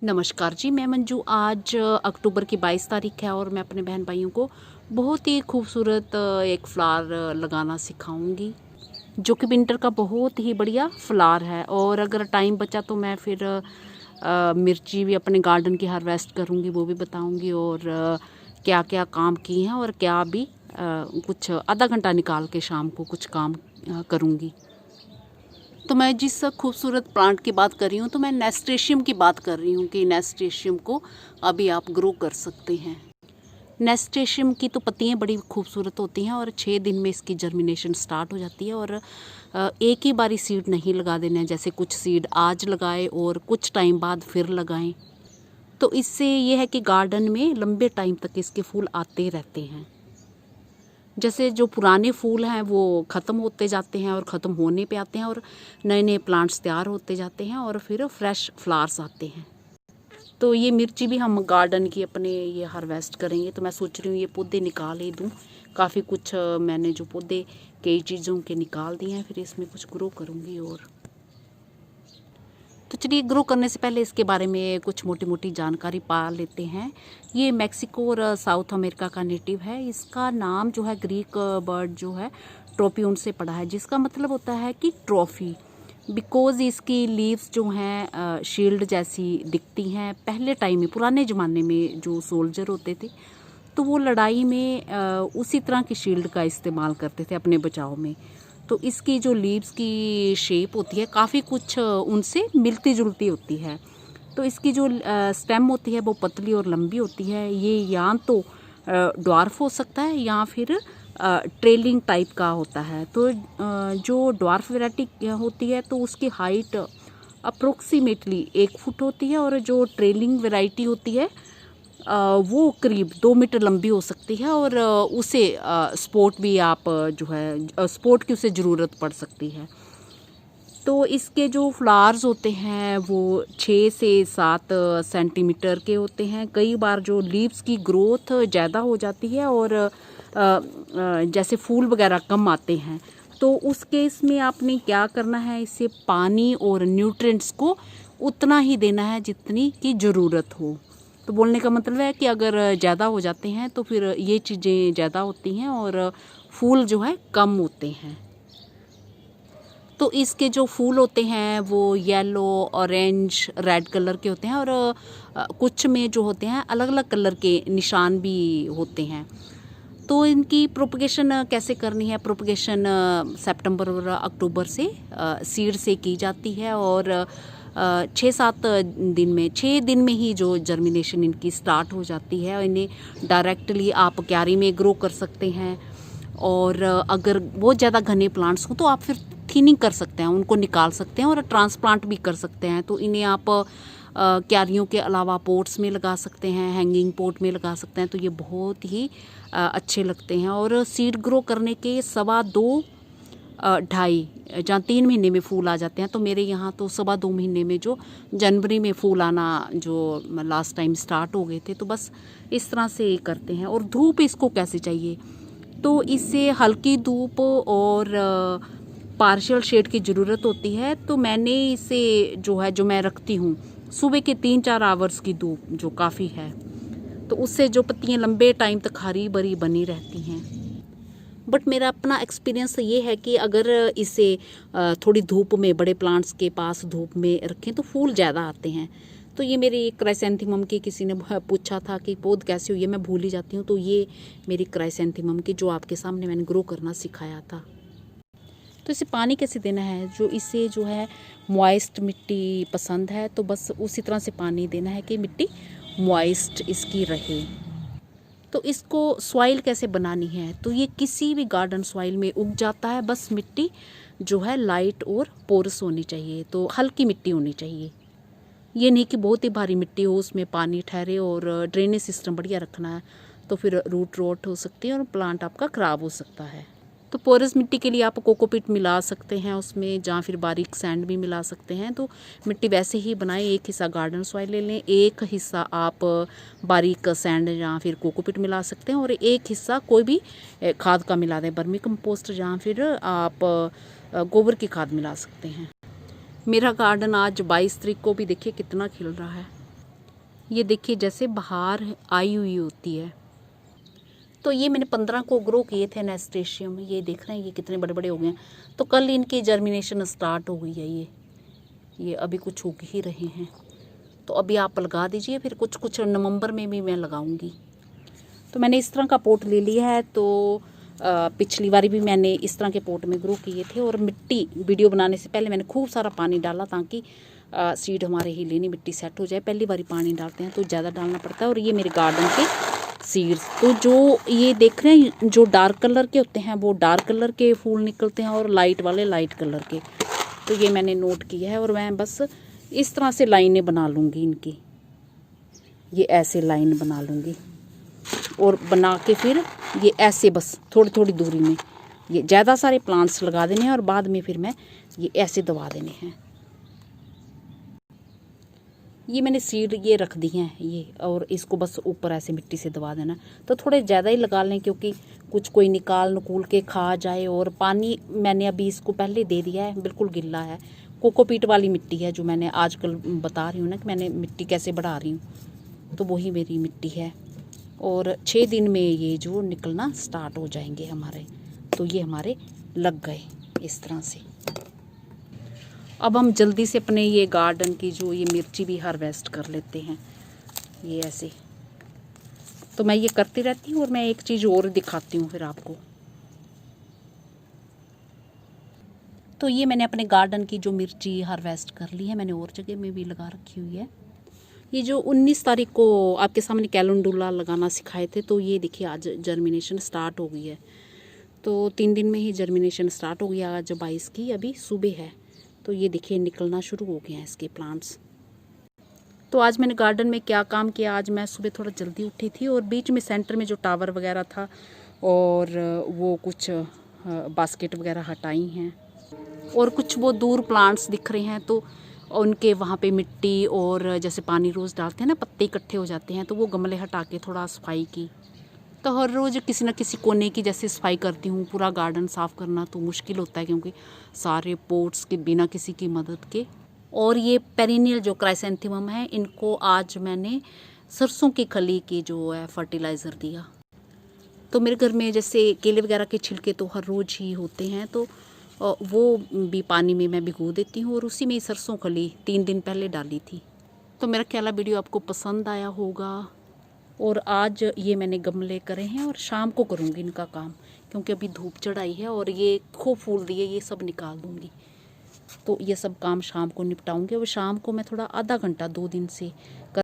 नमस्कार जी, मैं मंजू। आज अक्टूबर की 22 तारीख है और मैं अपने बहन भाइयों को बहुत ही खूबसूरत एक फ्लावर लगाना सिखाऊंगी, जो कि विंटर का बहुत ही बढ़िया फ्लावर है। और अगर टाइम बचा तो मैं फिर मिर्ची भी अपने गार्डन की हार्वेस्ट करूंगी, वो भी बताऊंगी। और क्या क्या काम किए हैं और क्या भी कुछ आधा घंटा निकाल के शाम को कुछ काम करूंगी। तो मैं जिस खूबसूरत प्लांट की बात कर रही हूँ तो मैं नेस्टेशियम की बात कर रही हूँ कि नेस्टेशियम को अभी आप ग्रो कर सकते हैं। नेस्टेशियम की तो पत्तियाँ बड़ी खूबसूरत होती हैं और 6 दिन में इसकी जर्मिनेशन स्टार्ट हो जाती है। और एक ही बारी सीड नहीं लगा देना है, जैसे कुछ सीड आज लगाए और कुछ टाइम बाद फिर लगाएं। तो इससे ये है कि गार्डन में लंबे टाइम तक इसके फूल आते रहते हैं। जैसे जो पुराने फूल हैं वो ख़त्म होते जाते हैं और ख़त्म होने पे आते हैं और नए नए प्लांट्स तैयार होते जाते हैं और फिर फ्रेश फ्लावर्स आते हैं। तो ये मिर्ची भी हम गार्डन की अपने ये हार्वेस्ट करेंगे। तो मैं सोच रही हूँ ये पौधे निकाल ही दूँ। काफ़ी कुछ मैंने जो पौधे कई चीज़ों के निकाल दिए हैं, फिर इसमें कुछ ग्रो करूँगी। और तो चलिए, ग्रो करने से पहले इसके बारे में कुछ मोटी मोटी जानकारी पा लेते हैं। ये मैक्सिको और साउथ अमेरिका का नेटिव है। इसका नाम जो है ग्रीक वर्ड जो है ट्रोपियन से पड़ा है, जिसका मतलब होता है कि ट्रॉफी। बिकॉज इसकी लीव्स जो हैं शील्ड जैसी दिखती हैं। पहले टाइम में, पुराने ज़माने में जो सोल्जर होते थे तो वो लड़ाई में उसी तरह की शील्ड का इस्तेमाल करते थे अपने बचाव में। तो इसकी जो लीव्स की शेप होती है काफ़ी कुछ उनसे मिलती जुलती होती है। तो इसकी जो स्टेम होती है वो पतली और लंबी होती है। ये या तो ड्वार्फ हो सकता है या फिर ट्रेलिंग टाइप का होता है। तो जो ड्वार्फ वैरायटी होती है तो उसकी हाइट अप्रोक्सीमेटली 1 फुट होती है, और जो ट्रेलिंग वैरायटी होती है वो करीब 2 मीटर लंबी हो सकती है। और उसे स्पोर्ट भी आप जो है स्पोर्ट की उसे ज़रूरत पड़ सकती है। तो इसके जो फ्लावर्स होते हैं वो 6 से 7 सेंटीमीटर के होते हैं। कई बार जो लीव्स की ग्रोथ ज़्यादा हो जाती है और जैसे फूल वगैरह कम आते हैं, तो उस केस में आपने क्या करना है, इसे पानी और न्यूट्रिएंट्स को उतना ही देना है जितनी की ज़रूरत हो। तो बोलने का मतलब है कि अगर ज़्यादा हो जाते हैं तो फिर ये चीज़ें ज़्यादा होती हैं और फूल जो है कम होते हैं। तो इसके जो फूल होते हैं वो येलो, ऑरेंज, रेड कलर के होते हैं। और कुछ में जो होते हैं अलग अलग कलर के निशान भी होते हैं। तो इनकी प्रोपगेशन कैसे करनी है? प्रोपगेशन सितंबर और अक्टूबर से सीड से की जाती है। और 6 दिन में ही जो जर्मिनेशन इनकी स्टार्ट हो जाती है। और इन्हें डायरेक्टली आप क्यारी में ग्रो कर सकते हैं। और अगर बहुत ज़्यादा घने प्लांट्स हों तो आप फिर थिनिंग कर सकते हैं, उनको निकाल सकते हैं और ट्रांसप्लांट भी कर सकते हैं। तो इन्हें आप क्यारियों के अलावा पोट्स में लगा सकते हैं, हैंगिंग पोट में लगा सकते हैं। तो ये बहुत ही अच्छे लगते हैं। और सीड ग्रो करने के 2.25 ढाई जहाँ 3 महीने में फूल आ जाते हैं। तो मेरे यहाँ तो 2.25 महीने में जो जनवरी में फूल आना जो लास्ट टाइम स्टार्ट हो गए थे। तो बस इस तरह से करते हैं। और धूप इसको कैसे चाहिए? तो इससे हल्की धूप और पार्शियल शेड की ज़रूरत होती है। तो मैंने इसे जो मैं रखती हूँ सुबह के 3-4 आवर्स की धूप, जो काफ़ी है। तो उससे जो पत्तियाँ लंबे टाइम तक हरी भरी बनी रहती हैं। बट मेरा अपना एक्सपीरियंस ये है कि अगर इसे थोड़ी धूप में, बड़े प्लांट्स के पास धूप में रखें तो फूल ज़्यादा आते हैं। तो ये मेरी क्राइसेंथेमम की किसी ने पूछा था कि पौध कैसे हुई है, मैं भूल ही जाती हूँ। तो ये मेरी क्राइसेंथेमम की जो आपके सामने मैंने ग्रो करना सिखाया था। तो इसे पानी कैसे देना है? जो इसे जो है मॉइस्ट मिट्टी पसंद है, तो बस उसी तरह से पानी देना है कि मिट्टी मॉइस्ट इसकी रहे। तो इसको सॉइल कैसे बनानी है? तो ये किसी भी गार्डन सॉइल में उग जाता है। बस मिट्टी जो है लाइट और पोरस होनी चाहिए। तो हल्की मिट्टी होनी चाहिए। ये नहीं कि बहुत ही भारी मिट्टी हो, उसमें पानी ठहरे। और ड्रेनेज सिस्टम बढ़िया रखना है, तो फिर रूट रॉट हो सकती है और प्लांट आपका ख़राब हो सकता है। तो पोरस मिट्टी के लिए आप कोकोपीट मिला सकते हैं उसमें, जहाँ फिर बारीक सैंड भी मिला सकते हैं। तो मिट्टी वैसे ही बनाएं, 1 हिस्सा गार्डन सॉइल ले लें, 1 हिस्सा आप बारीक सैंड या फिर कोकोपीट मिला सकते हैं, और 1 हिस्सा कोई भी खाद का मिला दें, वर्मी कंपोस्ट, जहाँ फिर आप गोबर की खाद मिला सकते हैं। मेरा गार्डन आज 22 तारीख को भी देखिए कितना खिल रहा है। ये देखिए जैसे बाहर आई हुई होती है। तो ये मैंने 15 को ग्रो किए थे नेस्टेशियम, ये देख रहे हैं ये कितने बड़े बड़े हो गए हैं। तो कल इनकी जर्मिनेशन स्टार्ट हो गई है। ये अभी कुछ उग ही रहे हैं। तो अभी आप लगा दीजिए, फिर कुछ कुछ नवंबर में भी मैं लगाऊंगी। तो मैंने इस तरह का पोट ले लिया है। तो पिछली बारी भी मैंने इस तरह के पोट में ग्रो किए थे, और मिट्टी वीडियो बनाने से पहले मैंने खूब सारा पानी डाला ताकि सीड हमारे हीलेनी मिट्टी सेट हो जाए। पहली बारी पानी डालते हैं तो ज़्यादा डालना पड़ता है। और ये मेरे गार्डन के सीड्स, तो जो ये देख रहे हैं जो डार्क कलर के होते हैं वो डार्क कलर के फूल निकलते हैं, और लाइट वाले लाइट कलर के। तो ये मैंने नोट किया है, और मैं बस इस तरह से लाइनें बना लूँगी इनकी। ये ऐसे लाइन बना लूँगी, और बना के फिर ये ऐसे बस थोड़ी थोड़ी दूरी में ये ज़्यादा सारे प्लांट्स लगा देने हैं, और बाद में फिर मैं ये ऐसे दबा देने हैं। ये मैंने सीड ये रख दी हैं ये, और इसको बस ऊपर ऐसे मिट्टी से दबा देना। तो थोड़े ज़्यादा ही लगा लें, क्योंकि कुछ कोई निकाल नकूल के खा जाए। और पानी मैंने अभी इसको पहले दे दिया है, बिल्कुल गिल्ला है। कोकोपीट वाली मिट्टी है जो मैंने आजकल बता रही हूँ ना कि मैंने मिट्टी कैसे बढ़ा रही हूँ, तो वही मेरी मिट्टी है। और 6 दिन में ये जो निकलना स्टार्ट हो जाएंगे हमारे। तो ये हमारे लग गए इस तरह से। अब हम जल्दी से अपने ये गार्डन की जो ये मिर्ची भी हार्वेस्ट कर लेते हैं, ये ऐसे। तो मैं ये करती रहती हूँ, और मैं एक चीज़ और दिखाती हूँ फिर आपको। तो ये मैंने अपने गार्डन की जो मिर्ची हार्वेस्ट कर ली है, मैंने और जगह में भी लगा रखी हुई है। ये जो 19 तारीख को आपके सामने कैलेंडुला लगाना सिखाए थे, तो ये देखिए आज जर्मिनेशन स्टार्ट हो गई है। तो 3 दिन में ही जर्मिनेशन स्टार्ट हो गया। आज 22 की अभी सुबह है। तो ये देखिए निकलना शुरू हो गए हैं इसके प्लांट्स। तो आज मैंने गार्डन में क्या काम किया, आज मैं सुबह थोड़ा जल्दी उठी थी, और बीच में सेंटर में जो टावर वगैरह था और वो कुछ बास्केट वगैरह हटाई हैं, और कुछ वो दूर प्लांट्स दिख रहे हैं तो उनके वहाँ पे मिट्टी और जैसे पानी रोज़ डालते हैं ना, पत्ते इकट्ठे हो जाते हैं, तो वो गमले हटा के थोड़ा सफाई की। तो हर रोज़ किसी न किसी कोने की जैसे सफाई करती हूँ। पूरा गार्डन साफ़ करना तो मुश्किल होता है, क्योंकि सारे पोट्स के बिना किसी की मदद के। और ये पेरिनियल जो क्राइसेंथेमम है, इनको आज मैंने सरसों की खली की जो है फर्टिलाइज़र दिया। तो मेरे घर में जैसे केले वगैरह के छिलके तो हर रोज़ ही होते हैं, तो वो भी पानी में मैं भिगो देती हूँ, और उसी में सरसों खली 3 दिन पहले डाली थी। तो मेरा ख्याल है वीडियो आपको पसंद आया होगा। और आज ये मैंने गमले करे हैं, और शाम को करूँगी इनका काम, क्योंकि अभी धूप चढ़ाई है, और ये खूब फूल दिए, ये सब निकाल दूँगी। तो ये सब काम शाम को निपटाऊँगी। और शाम को मैं थोड़ा आधा घंटा 2 दिन से